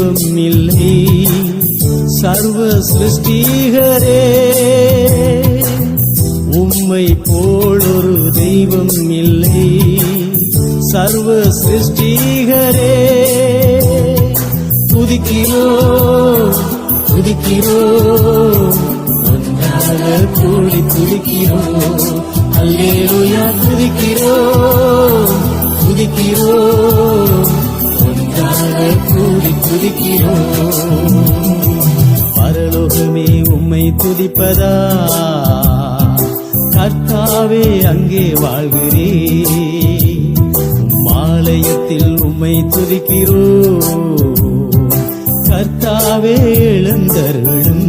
தெய்வம் இல்லை, சர்வ சிருஷ்டிகரே. உம்மை போல் ஒரு தெய்வம் இல்லை, சர்வ சிருஷ்டிகரே. துதிக்கிறோம் துதிக்கிறோம், ஒன்றாக கூடி துதிக்கிறோம். அல்லேலூயா துதிக்கிறோம் துதிக்கிறோம், ஒன்றாக கூடி துதிக்கிறோம். பரலோகமே உம்மை துதிப்பதா, கர்த்தாவே அங்கே வாழ்கிறே. ஆலயத்தில் உம்மை துதிக்கிறோம், கர்த்தாவே எழுந்தருளும்.